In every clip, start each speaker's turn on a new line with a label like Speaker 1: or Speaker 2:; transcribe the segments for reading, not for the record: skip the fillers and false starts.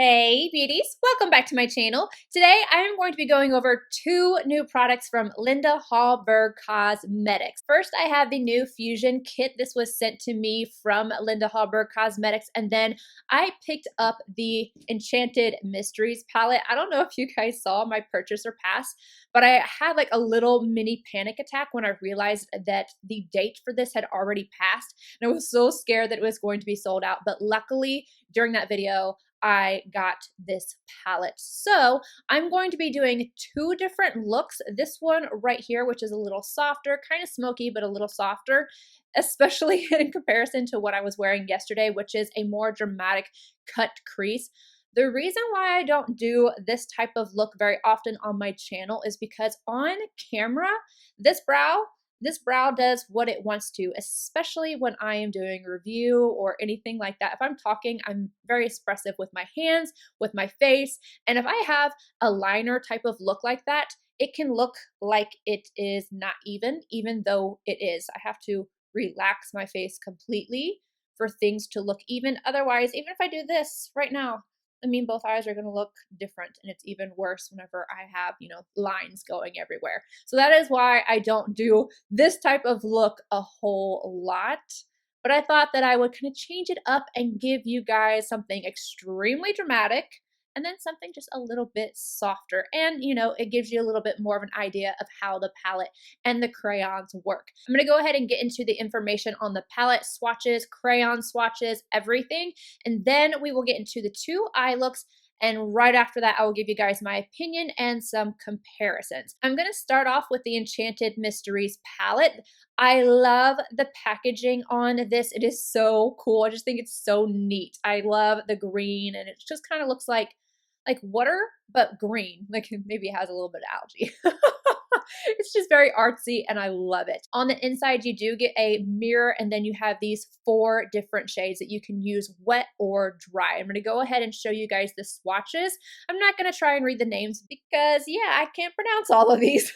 Speaker 1: Hey beauties, welcome back to my channel. Today I am going to be going over two new products from Linda Hallberg Cosmetics. First, I have the new Fusion kit. This was sent to me from Linda Hallberg Cosmetics, and then I picked up the Enchanted Mysteries palette. I don't know if you guys saw my purchase or pass, but I had like a little mini panic attack when I realized that the date for this had already passed, and I was so scared that it was going to be sold out, but luckily during that video I got this palette. So I'm going to be doing two different looks. This one right here, which is a little softer, kind of smoky, but a little softer, especially in comparison to what I was wearing yesterday, which is a more dramatic cut crease. The reason why I don't do this type of look very often on my channel is because on camera, this brow does what it wants to, especially when I am doing a review or anything like that. If I'm talking, I'm very expressive with my hands, with my face, and if I have a liner type of look like that, it can look like it is not even though it is. I have to relax my face completely for things to look even. Otherwise, even if I do this right now, I mean, both eyes are going to look different, and it's even worse whenever I have, lines going everywhere. So that is why I don't do this type of look a whole lot. But I thought that I would kind of change it up and give you guys something extremely dramatic and then something just a little bit softer. And, it gives you a little bit more of an idea of how the palette and the crayons work. I'm going to go ahead and get into the information on the palette swatches, crayon swatches, everything. And then we will get into the two eye looks. And right after that, I will give you guys my opinion and some comparisons. I'm going to start off with the Enchanted Mysteries palette. I love the packaging on this. It is so cool. I just think it's so neat. I love the green, and it just kind of looks like water, but green. Like maybe it has a little bit of algae. It's just very artsy and I love it. On the inside, you do get a mirror, and then you have these 4 different shades that you can use wet or dry. I'm going to go ahead and show you guys the swatches. I'm not going to try and read the names because, yeah, I can't pronounce all of these.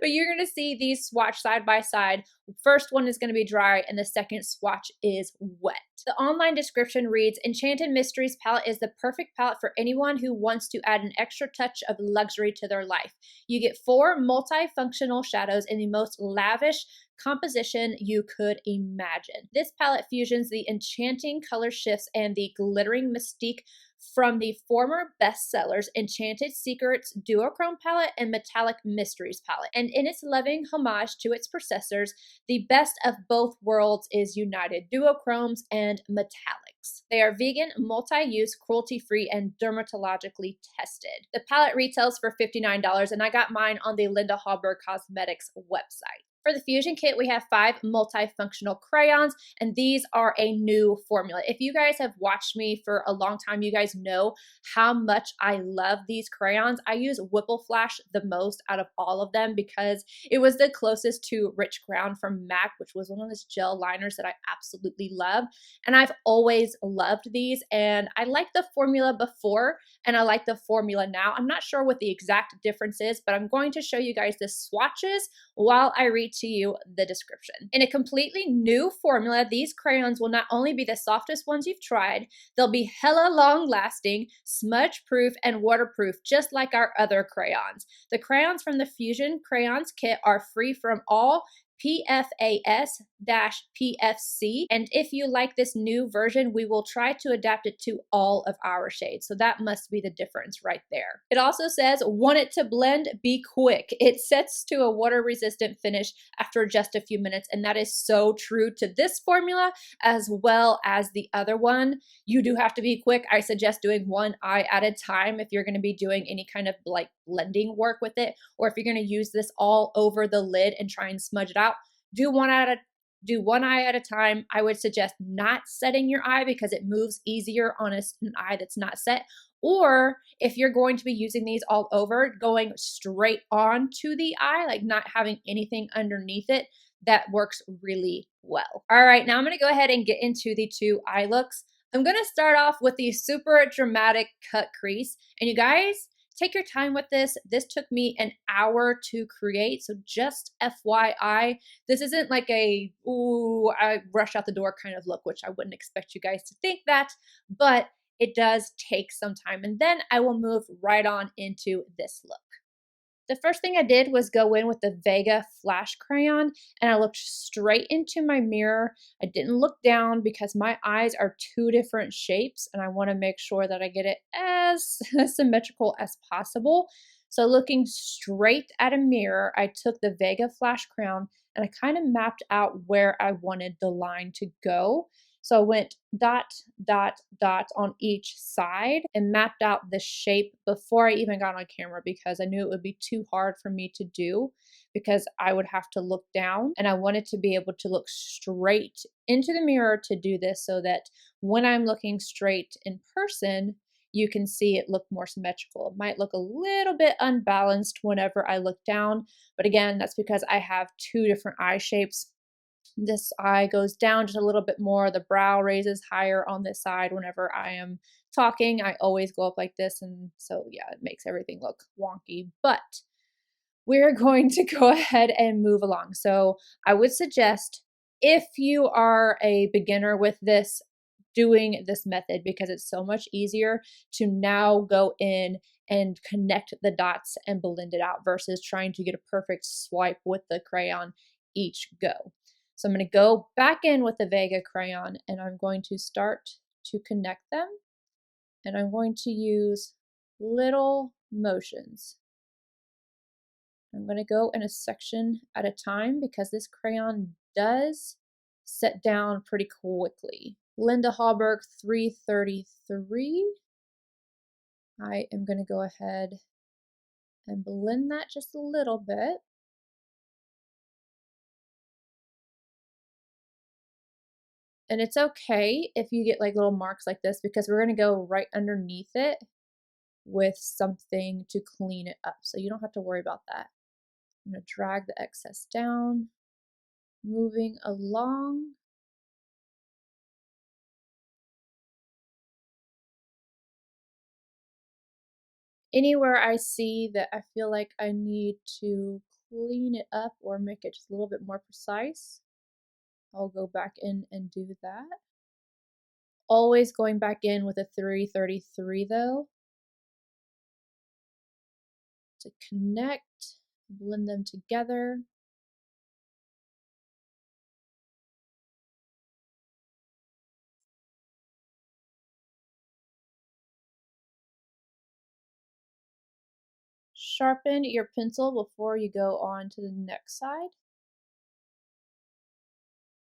Speaker 1: But you're going to see these swatch side by side. First one is going to be dry and the second swatch is wet. The online description reads, Enchanted Mysteries palette is the perfect palette for anyone who wants to add an extra touch of luxury to their life. You get 4 multifunctional shadows in the most lavish composition you could imagine. This palette fusions the enchanting color shifts and the glittering mystique from the former bestsellers Enchanted Secrets Duochrome palette and Metallic Mysteries palette. And in its loving homage to its predecessors, the best of both worlds is united: duochromes and metallics. They are vegan, multi-use, cruelty-free, and dermatologically tested. The palette retails for $59, and I got mine on the Linda Hallberg Cosmetics website. For the Fusion kit, we have 5 multifunctional crayons, and these are a new formula. If you guys have watched me for a long time, you guys know how much I love these crayons. I use Whipple Flash the most out of all of them because it was the closest to Rich Ground from MAC, which was one of those gel liners that I absolutely love. And I've always loved these, and I liked the formula before, and I like the formula now. I'm not sure what the exact difference is, but I'm going to show you guys the swatches while I read to you the description. In a completely new formula, these crayons will not only be the softest ones you've tried, they'll be hella long lasting, smudge proof, and waterproof, just like our other crayons. The crayons from the Fusion Crayons kit are free from all PFAS-PFC, and if you like this new version, we will try to adapt it to all of our shades. So that must be the difference right there. It also says, want it to blend? Be quick. It sets to a water-resistant finish after just a few minutes, and that is so true to this formula as well as the other one. You do have to be quick. I suggest doing one eye at a time if you're going to be doing any kind of like blending work with it, or if you're going to use this all over the lid and try and smudge it out. Do one eye at a time. I would suggest not setting your eye because it moves easier on an eye that's not set. Or if you're going to be using these all over, going straight on to the eye, like not having anything underneath it, that works really well. All right, now I'm going to go ahead and get into the two eye looks. I'm going to start off with the super dramatic cut crease. And you guys, take your time with this. This took me an hour to create, so just FYI, this isn't like a, ooh, I rush out the door kind of look, which I wouldn't expect you guys to think that, but it does take some time. And then I will move right on into this look. The first thing I did was go in with the Vega Flash Crayon, and I looked straight into my mirror. I didn't look down because my eyes are two different shapes, and I want to make sure that I get it as symmetrical as possible. So looking straight at a mirror, I took the Vega Flash Crayon and I kind of mapped out where I wanted the line to go. So I went dot, dot, dot on each side and mapped out the shape before I even got on camera because I knew it would be too hard for me to do because I would have to look down, and I wanted to be able to look straight into the mirror to do this so that when I'm looking straight in person, you can see it look more symmetrical. It might look a little bit unbalanced whenever I look down, but again, that's because I have two different eye shapes. This eye goes down just a little bit more. The brow raises higher on this side whenever I am talking. I always go up like this, and so yeah, it makes everything look wonky. But we're going to go ahead and move along. So I would suggest, if you are a beginner with this, doing this method because it's so much easier to now go in and connect the dots and blend it out versus trying to get a perfect swipe with the crayon each go. So I'm going to go back in with the Vega crayon and I'm going to start to connect them, and I'm going to use little motions. I'm going to go in a section at a time because this crayon does set down pretty quickly. Linda Hallberg 333. I am going to go ahead and blend that just a little bit. And it's okay if you get like little marks like this because we're going to go right underneath it with something to clean it up. So you don't have to worry about that. I'm going to drag the excess down, moving along. Anywhere I see that I feel like I need to clean it up or make it just a little bit more precise, I'll go back in and do that. Always going back in with a 333 though, to connect, blend them together. Sharpen your pencil before you go on to the next side.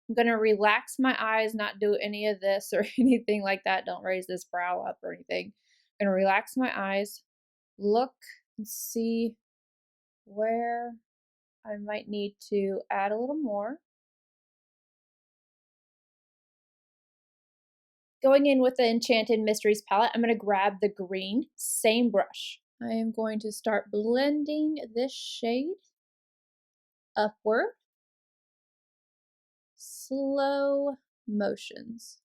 Speaker 1: I'm going to relax my eyes, not do any of this or anything like that. Don't raise this brow up or anything. I'm going to relax my eyes, look and see where I might need to add a little more. Going in with the Enchanted Mysteries palette, I'm going to grab the green, same brush. I am going to start blending this shade upward. Slow motions.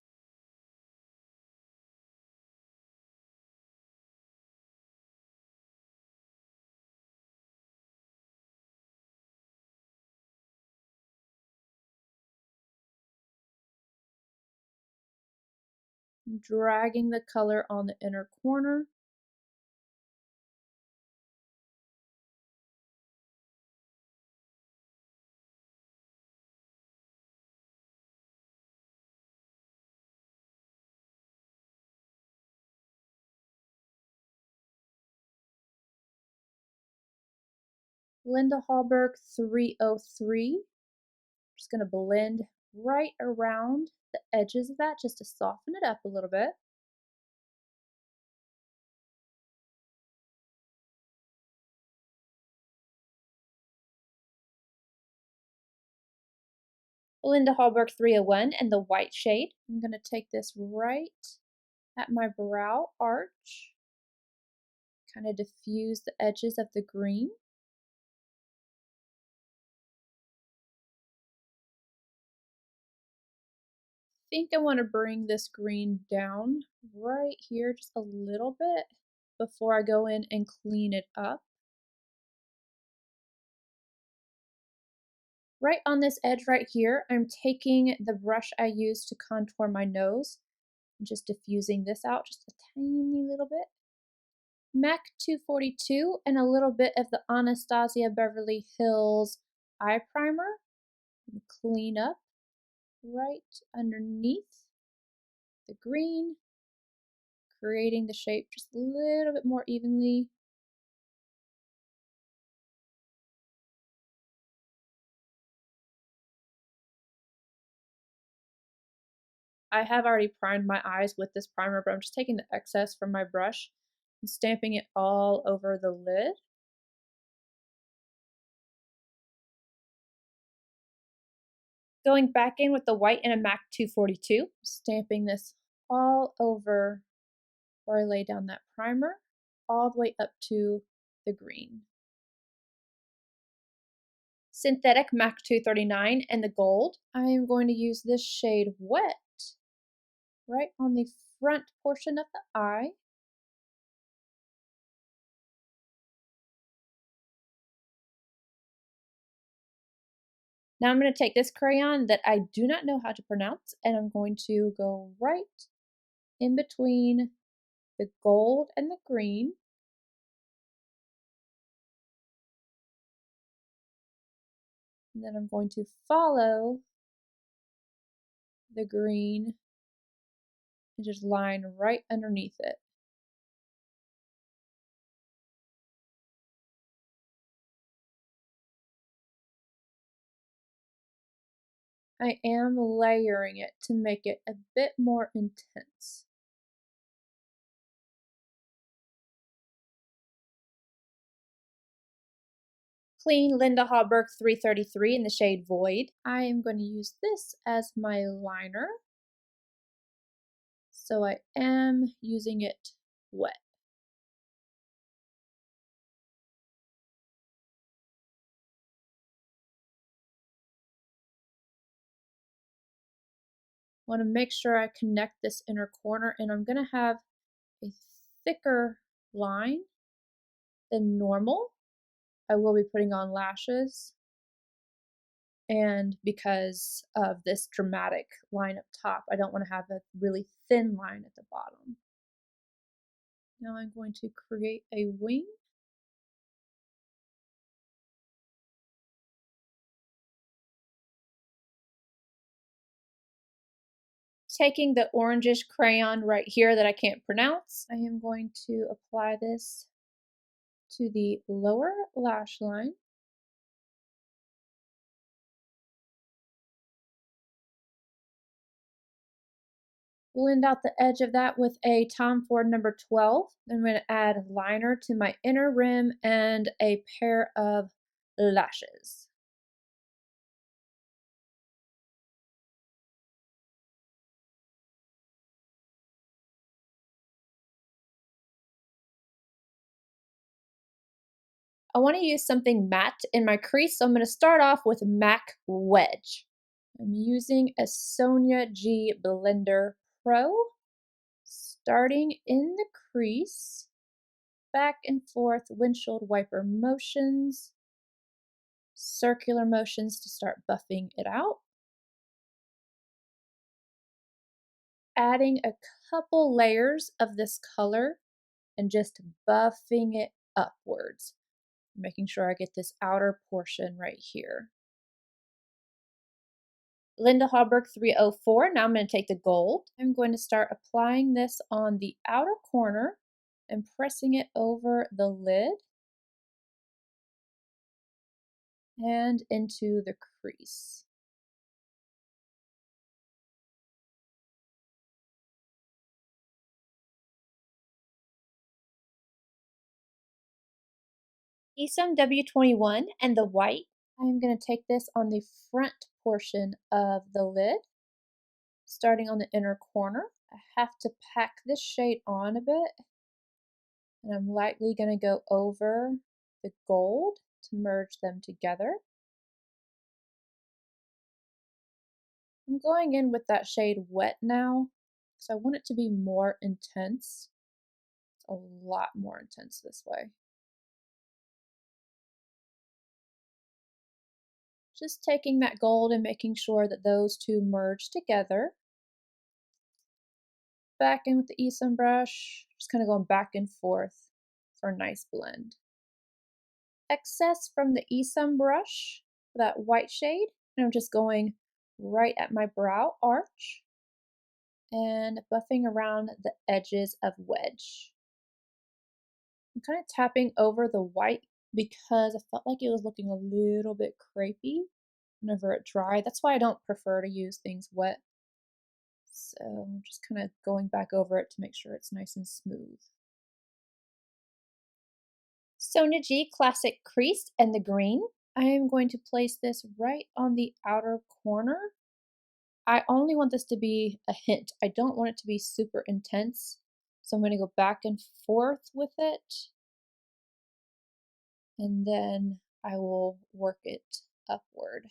Speaker 1: Dragging the color on the inner corner. Linda Hallberg 303. Just going to blend right around the edges of that just to soften it up a little bit. Linda Hallberg 301 and the white shade. I'm going to take this right at my brow arch, kind of diffuse the edges of the green. I think I want to bring this green down right here just a little bit before I go in and clean it up. Right on this edge right here, I'm taking the brush I used to contour my nose, Just diffusing this out just a tiny little bit. MAC 242 and a little bit of the Anastasia Beverly Hills eye primer. And clean up right underneath the green, creating the shape just a little bit more evenly. I have already primed my eyes with this primer, but I'm just taking the excess from my brush and stamping it all over the lid. Going back in with the white and a MAC 242, stamping this all over where I lay down that primer, all the way up to the green. Synthetic MAC 239 and the gold. I am going to use this shade Wet right on the front portion of the eye. Now I'm going to take this crayon that I do not know how to pronounce, and I'm going to go right in between the gold and the green. And then I'm going to follow the green and just line right underneath it. I am layering it to make it a bit more intense. Clean Linda Hallberg 333 in the shade Void. I am going to use this as my liner. So I am using it wet. I want to make sure I connect this inner corner, and I'm going to have a thicker line than normal. I will be putting on lashes, and because of this dramatic line up top, I don't want to have a really thin line at the bottom. Now I'm going to create a wing. Taking the orangish crayon right here that I can't pronounce, I am going to apply this to the lower lash line. Blend out the edge of that with a Tom Ford number 12. I'm going to add liner to my inner rim and a pair of lashes. I want to use something matte in my crease, so I'm going to start off with MAC Wedge. I'm using a Sonia G Blender Pro, starting in the crease, back and forth windshield wiper motions, circular motions to start buffing it out. Adding a couple layers of this color and just buffing it upwards, making sure I get this outer portion right here. Linda Hallberg 304. Now I'm going to take the gold. I'm going to start applying this on the outer corner and pressing it over the lid and into the crease. Esom W21 and the white. I am going to take this on the front portion of the lid, starting on the inner corner. I have to pack this shade on a bit, and I'm lightly going to go over the gold to merge them together. I'm going in with that shade Wet now, because I want it to be more intense. It's a lot more intense this way. Just taking that gold and making sure that those two merge together. back in with the E-Sun brush, just kind of going back and forth for a nice blend. Excess from the E-Sun brush for that white shade, and I'm just going right at my brow arch and buffing around the edges of wedge. I'm kind of tapping over the white because I felt like it was looking a little bit crepey whenever it dried. That's why I don't prefer to use things wet. So I'm just kind of going back over it to make sure it's nice and smooth. Sonia G Classic Crease and the green. I am going to place this right on the outer corner. I only want this to be a hint. I don't want it to be super intense. So I'm going to go back and forth with it. And then I will work it upward.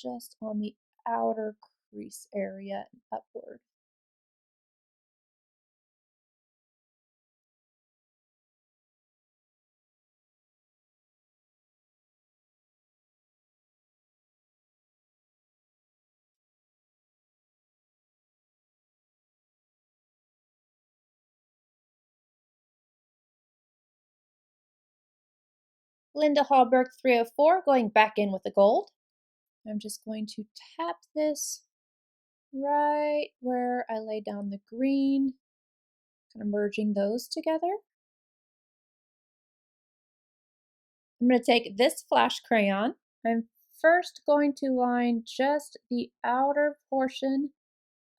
Speaker 1: Just on the outer crease area and upward. Linda Hallberg 304 going back in with the gold. I'm just going to tap this right where I lay down the green, kind of merging those together. I'm going to take this flash crayon. I'm first going to line just the outer portion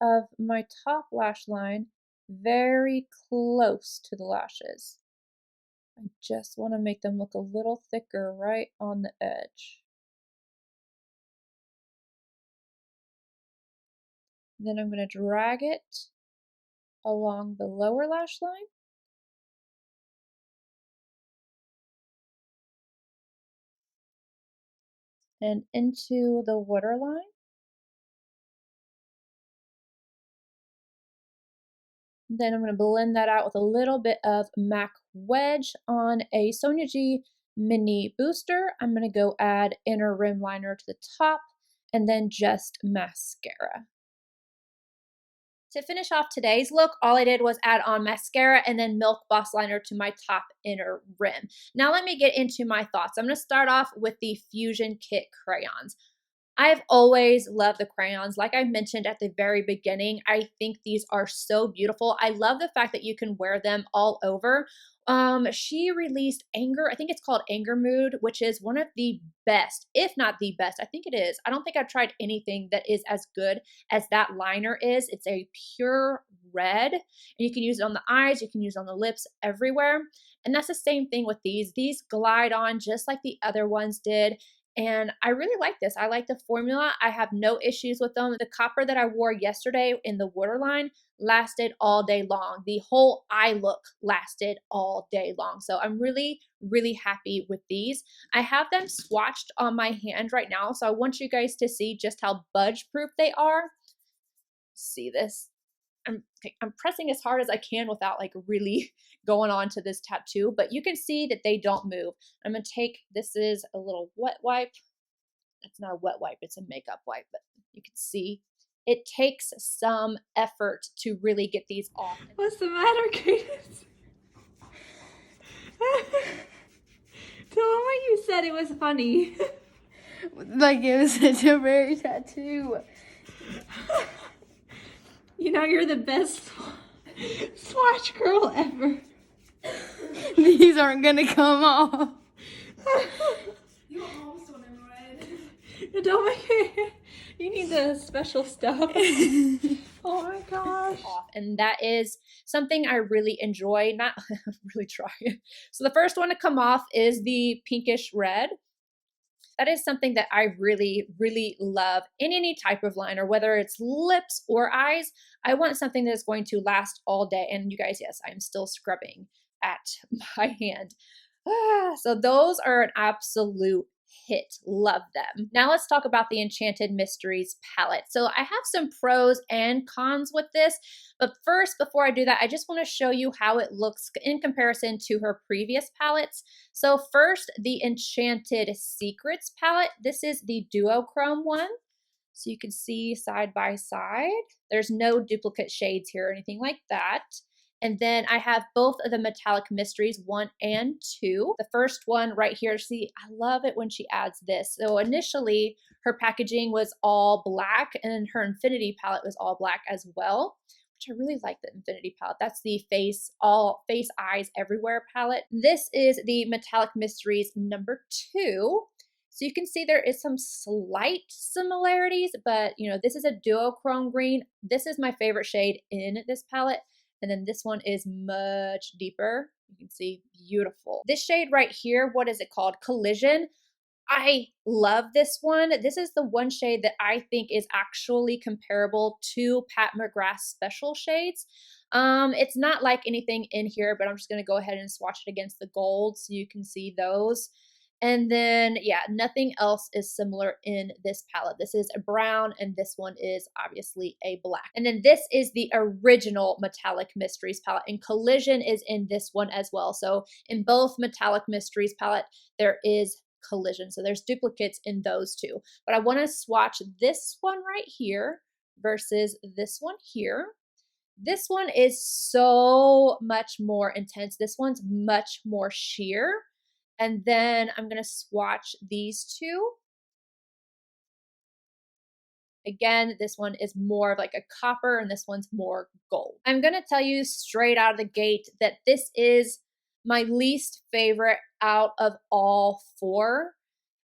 Speaker 1: of my top lash line very close to the lashes. I just want to make them look a little thicker right on the edge. Then I'm going to drag it along the lower lash line. And into the waterline. Then I'm going to blend that out with a little bit of MAC Wedge on a Sonia G Mini Booster. I'm going to go add inner rim liner to the top and then just mascara. To finish off today's look, all I did was add on mascara and then Milk Boss liner to my top inner rim. Now let me get into my thoughts. I'm going to start off with the Fusion Kit crayons. I've always loved the crayons. Like I mentioned at the very beginning, I think these are so beautiful. I love the fact that you can wear them all over. She released Anger, I think it's called Anger Mood, which is one of the best, if not the best. I think it is. I don't think I've tried anything that is as good as that liner is. It's a pure red, and you can use it on the eyes, you can use it on the lips, everywhere. And that's the same thing with these. These glide on just like the other ones did. And I really like this. I like the formula. I have no issues with them. The copper that I wore yesterday in the waterline lasted all day long. The whole eye look lasted all day long. So I'm really, really happy with these. I have them swatched on my hand right now. So I want you guys to see just how budge proof they are. See this? I'm pressing as hard as I can without like really going on to this tattoo, but you can see that they don't move. I'm going to take, this is a little wet wipe. It's not a wet wipe, it's a makeup wipe, but you can see it takes some effort to really get these off.
Speaker 2: What's the matter, Cadence? Tell them what you said, it was funny.
Speaker 3: Like it was a temporary tattoo.
Speaker 2: You know, you're the best swatch girl ever.
Speaker 3: These aren't gonna come off.
Speaker 2: You almost went in red. Don't make it. You need the special stuff. Oh my gosh.
Speaker 1: And that is something I really enjoy, not really try. So the first one to come off is the pinkish red. That is something that I really, really love in any type of liner, whether it's lips or eyes. I want something that is going to last all day. And you guys, yes, I'm still scrubbing at my hand. So those are an absolute hit. Love them. Now let's talk about the Enchanted Mysteries palette. So I have some pros and cons with this, but first, before I do that, I just want to show you how it looks in comparison to her previous palettes. So first, the Enchanted Secrets palette. This is the duochrome one. So you can see side by side. There's no duplicate shades here or anything like that. And then I have both of the Metallic Mysteries 1 and 2. The first one right here, see, I love it when she adds this. So initially, her packaging was all black, and her Infinity palette was all black as well, which I really like the Infinity palette. That's the face eyes everywhere palette. This is the Metallic Mysteries number 2. So you can see there is some slight similarities, but you know, this is a duochrome green. This is my favorite shade in this palette. And then this one is much deeper. You can see, beautiful. This shade right here, what is it called? Collision. I love this one. This is the one shade that I think is actually comparable to Pat McGrath's special shades. It's not like anything in here, but I'm just going to go ahead and swatch it against the gold so you can see those. And then, yeah, nothing else is similar in this palette. This is a brown, and this one is obviously a black. And then this is the original Metallic Mysteries palette, and Collision is in this one as well. So in both Metallic Mysteries palette, there is Collision. So there's duplicates in those two. But I want to swatch this one right here versus this one here. This one is so much more intense. This one's much more sheer. And then I'm going to swatch these two. Again, this one is more of like a copper and this one's more gold. I'm going to tell you straight out of the gate that this is my least favorite out of all 4.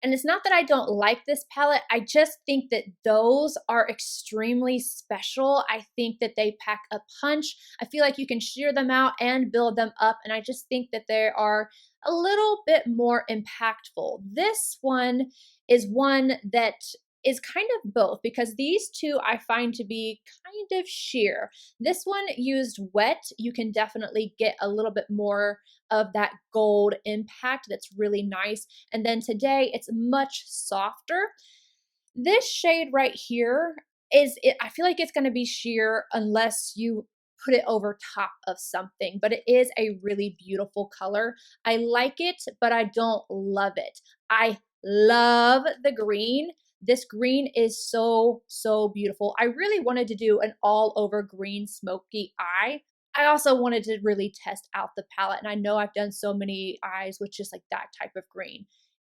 Speaker 1: And it's not that I don't like this palette, I just think that those are extremely special. I think that they pack a punch. I feel like you can sheer them out and build them up, and I just think that they are a little bit more impactful. This one is one that is kind of both, because these two I find to be kind of sheer. This one used wet, you can definitely get a little bit more of that gold impact that's really nice. And then today it's much softer. This shade right here I feel like it's going to be sheer unless you put it over top of something, but it is a really beautiful color. I like it, but I don't love it. I love the green. This green is so, so beautiful. I really wanted to do an all over green smoky eye. I also wanted to really test out the palette, and I know I've done so many eyes with just like that type of green.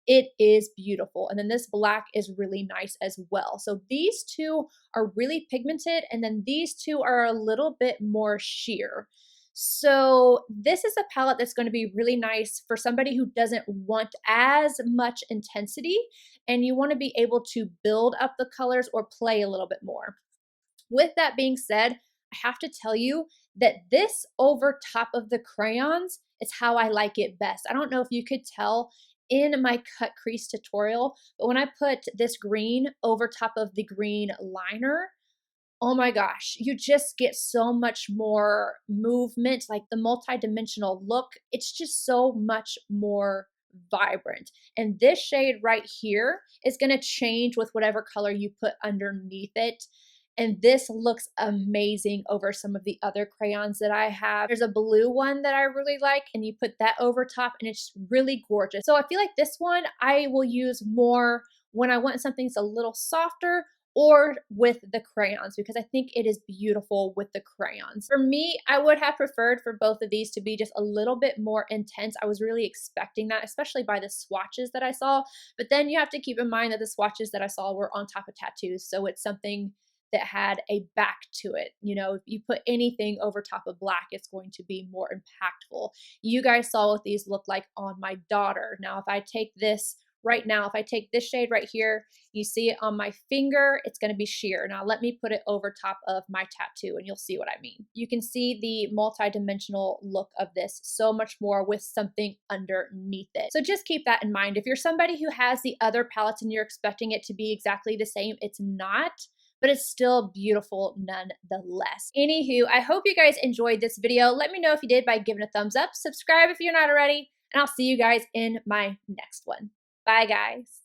Speaker 1: It is beautiful. And then this black is really nice as well. So these two are really pigmented, and then these two are a little bit more sheer. So this is a palette that's going to be really nice for somebody who doesn't want as much intensity and you want to be able to build up the colors or play a little bit more. With that being said, I have to tell you that this over top of the crayons is how I like it best. I don't know if you could tell in my cut crease tutorial, but when I put this green over top of the green liner, oh my gosh, you just get so much more movement, like the multi-dimensional look. It's just so much more vibrant. And this shade right here is going to change with whatever color you put underneath it. And this looks amazing over some of the other crayons that I have. There's a blue one that I really like, and you put that over top and it's really gorgeous. So I feel like this one I will use more when I want something that's a little softer or with the crayons, because I think it is beautiful with the crayons. For me, I would have preferred for both of these to be just a little bit more intense. I was really expecting that, especially by the swatches that I saw. But then you have to keep in mind that the swatches that I saw were on top of tattoos, so it's something that had a back to it. You know, if you put anything over top of black, it's going to be more impactful. You guys saw what these look like on my daughter. Now, if I take this right now, if I take this shade right here, you see it on my finger, it's going to be sheer. Now let me put it over top of my tattoo and you'll see what I mean. You can see the multi-dimensional look of this so much more with something underneath it. So just keep that in mind. If you're somebody who has the other palettes and you're expecting it to be exactly the same, it's not, but it's still beautiful nonetheless. Anywho, I hope you guys enjoyed this video. Let me know if you did by giving a thumbs up, subscribe if you're not already, and I'll see you guys in my next one. Bye, guys.